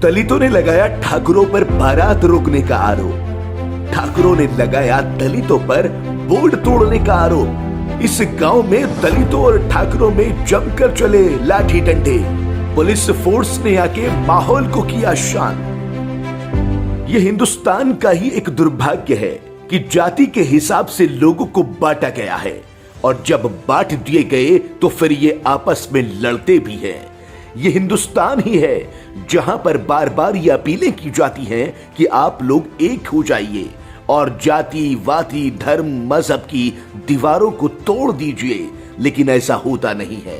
दलितों ने लगाया ठाकुरों पर बारात रोकने का आरोप। ठाकुरों ने लगाया दलितों पर बोर्ड तोड़ने का आरोप। इस गांव में दलितों और ठाकुरों में जमकर चले लाठी डंडे। पुलिस फोर्स ने आके माहौल को किया शांत। यह हिंदुस्तान का ही एक दुर्भाग्य है कि जाति के हिसाब से लोगों को बांटा गया है और जब बांट दिए गए तो फिर ये आपस में लड़ते भी हैं। ये हिंदुस्तान ही है जहां पर बार बार ये अपीलें की जाती हैं कि आप लोग एक हो जाइए और जाति वाती धर्म मजहब की दीवारों को तोड़ दीजिए, लेकिन ऐसा होता नहीं है।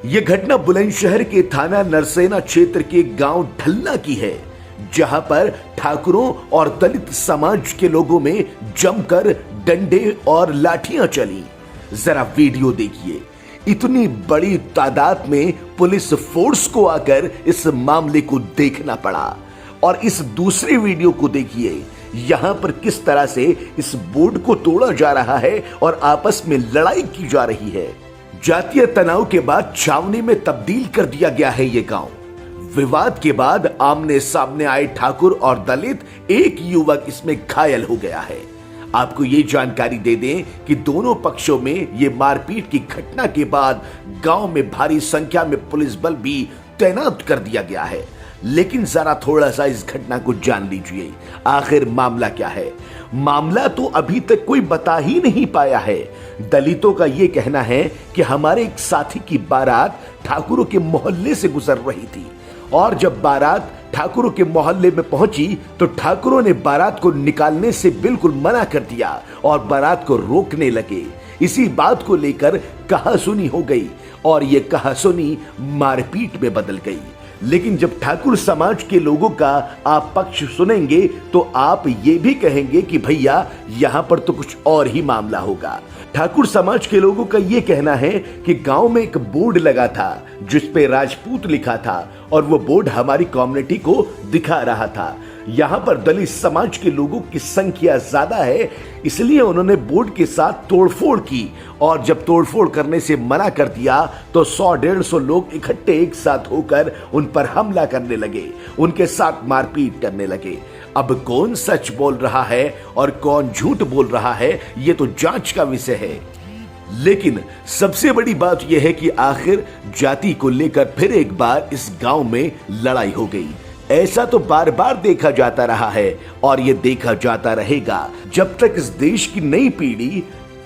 यह घटना बुलंदशहर के थाना नरसेना क्षेत्र के गांव ढलना की है, जहां पर ठाकुरों और दलित समाज के लोगों में जमकर डंडे और लाठियां चली। जरा वीडियो देखिए। इतनी बड़ी तादाद में पुलिस फोर्स को आकर इस मामले को देखना पड़ा। और इस दूसरे वीडियो को देखिए, यहां पर किस तरह से इस बोर्ड को तोड़ा जा रहा है और आपस में लड़ाई की जा रही है। जातीय तनाव के बाद छावनी में तब्दील कर दिया गया है ये गांव। विवाद के बाद आमने सामने आए ठाकुर और दलित, एक युवक इसमें घायल हो गया है। आपको ये जानकारी दे दें कि दोनों पक्षों में ये मारपीट की घटना के बाद गांव में भारी संख्या में पुलिस बल भी तैनात कर दिया गया है। लेकिन जरा थोड़ा सा इस घटना को जान लीजिए, आखिर मामला क्या है। मामला तो अभी तक कोई बता ही नहीं पाया है। दलितों का यह कहना है कि हमारे एक साथी की बारात ठाकुरों के मोहल्ले से गुजर रही थी और जब बारात ठाकुरों के मोहल्ले में पहुंची तो ठाकुरों ने बारात को निकालने से बिल्कुल मना कर दिया और बारात को रोकने लगे। इसी बात को लेकर कहासुनी हो गई और ये कहासुनी मारपीट में बदल गई। लेकिन जब ठाकुर समाज के लोगों का आप पक्ष सुनेंगे तो आप ये भी कहेंगे कि भैया यहां पर तो कुछ और ही मामला होगा। ठाकुर समाज के लोगों का यह कहना है कि गांव में एक बोर्ड लगा था जिस पे राजपूत लिखा था और वो बोर्ड हमारी कम्युनिटी को दिखा रहा था। यहाँ पर दलित समाज के लोगों की संख्या ज्यादा है, इसलिए उन्होंने बोर्ड के साथ तोड़फोड़ की और जब तोड़फोड़ करने से मना कर दिया तो 100-150 लोग इकट्ठे एक साथ होकर उन पर हमला करने लगे, उनके साथ मारपीट करने लगे। अब कौन सच बोल रहा है और कौन झूठ बोल रहा है, ये तो जांच का विषय है। लेकिन सबसे बड़ी बात यह है कि आखिर जाति को लेकर फिर एक बार इस गांव में लड़ाई हो गई। ऐसा तो बार बार देखा जाता रहा है और ये देखा जाता रहेगा जब तक इस देश की नई पीढ़ी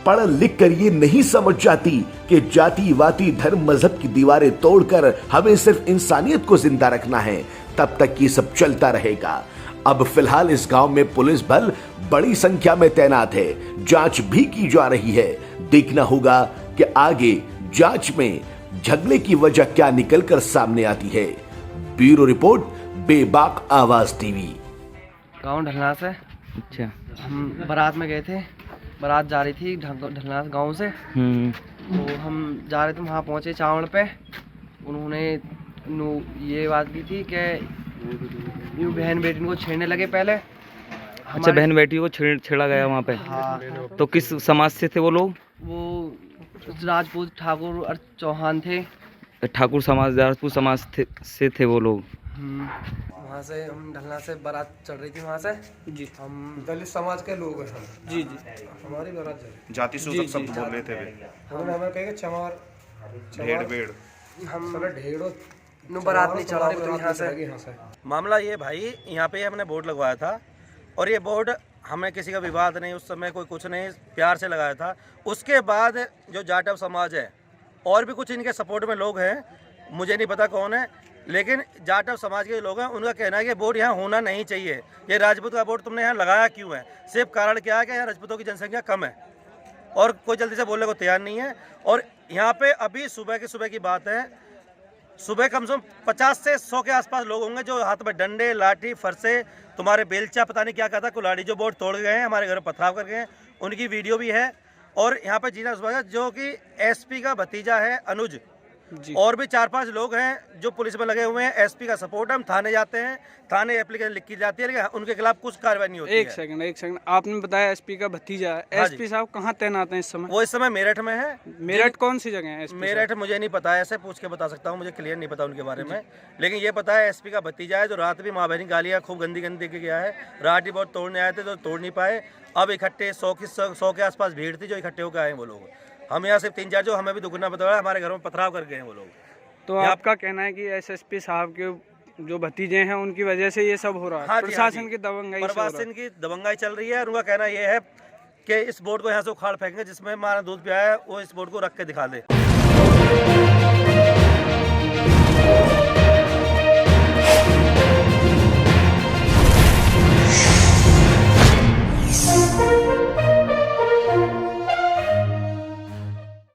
पढ़ लिख कर ये नहीं समझ जाती कि जाति वाती धर्म मजहब की दीवारें तोड़कर हमें सिर्फ इंसानियत को जिंदा रखना है, तब तक ये सब चलता रहेगा। अब फिलहाल इस गांव में पुलिस बल बड़ी संख्या में तैनात है, जांच भी की जा रही है। देखना होगा कि आगे जांच में झगड़े की वजह क्या निकलकर सामने आती है। ब्यूरो रिपोर्ट, बेबाक आवाज टीवी। गांव ढलना से। अच्छा। हम बारात में गए थे, बारात जा रही थी ढलना गांव से। तो हम जा रहे थे, वहाँ पहुँचे चावड़ पे। उन्होंने ये बात की थी कि यूँ बहन बेटी को छेड़ने लगे पहले। अच्छा, बहन बेटी को छेड़ा गया वहाँ पे? हाँ। तो किस समाज से थे वो लोग? वो राजपूत ठाकुर और चौहान थे। ठाकुर समाज, राजपूत समाज से थे वो लोग। वहाँ से हम ढलना से बारात चल रही थी। वहाँ से जी हम दलित समाज के लोग हैं। जी जी हमारी बारात चल जाति सूचक शब्द बोल रहे थे वे। हमें कहेंगे चमार भेड़ हम ढेड़ो बारात नहीं चला रही यहाँ से। मामला ये भाई, यहाँ पे हमने बोर्ड लगवाया था और ये बोर्ड हमें किसी का विवाद नहीं, उस समय कोई कुछ नहीं, प्यार से लगाया था। उसके बाद जो जाटव समाज है और भी कुछ इनके सपोर्ट में लोग हैं, मुझे नहीं पता कौन है, लेकिन जाटव समाज के लोग हैं, उनका कहना है कि बोर्ड यहाँ होना नहीं चाहिए। ये राजपूत का बोर्ड तुमने यहाँ लगाया क्यों है? सिर्फ कारण क्या है कि यहाँ राजपूतों की जनसंख्या कम है और कोई जल्दी से बोलने को तैयार नहीं है। और यहाँ पे अभी सुबह की बात है, सुबह कम से कम 50 से 100 के आसपास लोग होंगे जो हाथ में डंडे लाठी फरसे तुम्हारे बेलचा पता नहीं क्या कहता कुल्हाड़ी जो बोर्ड तोड़ गए हैं, हमारे घर पथराव कर गए हैं, उनकी वीडियो भी है। और यहाँ पे जीना जो कि एसपी का भतीजा है अनुज, जी। और भी 4-5 लोग हैं जो पुलिस में लगे हुए हैं। एसपी का सपोर्ट है, हम थाने जाते हैं, थाने एप्लीकेशन लिखी जाती है, लेकिन उनके खिलाफ कुछ कार्रवाई नहीं होती एक है। सेकंड, आपने बताया एसपी का भतीजा है। हाँ जी। एसपी साहब कहाँ तैनात हैं इस समय? वो इस समय मेरठ में है। मेरठ कौन सी जगह है एसपी मेरठ मुझे नहीं पता है, ऐसे पूछ के बता सकता हूँ, मुझे क्लियर नहीं पता उनके बारे में। लेकिन ये पता है एसपी का भतीजा है, जो रात भी माँ बहनी गालियाँ खूब गंदी गंदी के गया है। रात ही बहुत तोड़ने आए थे तो तोड़ नहीं पाए। अब इकट्ठे 100 के आसपास भीड़ थी जो इकट्ठे होकर आए वो लोग। हम यहाँ सिर्फ 3-4 जो हमें भी दुगना बताया, हमारे घरों में पथराव कर गए हैं वो लोग। तो आपका कहना है कि एसएसपी साहब के जो भतीजे हैं उनकी वजह से ये सब हो रहा है? हाँ जी, प्रशासन की दबंगाई से हो रहा है। प्रशासन की दबंगाई चल रही है और उनका कहना ये है कि इस बोर्ड को यहाँ से उखाड़ फेंकेंगे, जिसमें हमारा दूध पिया है वो इस बोर्ड को रख के दिखा दे।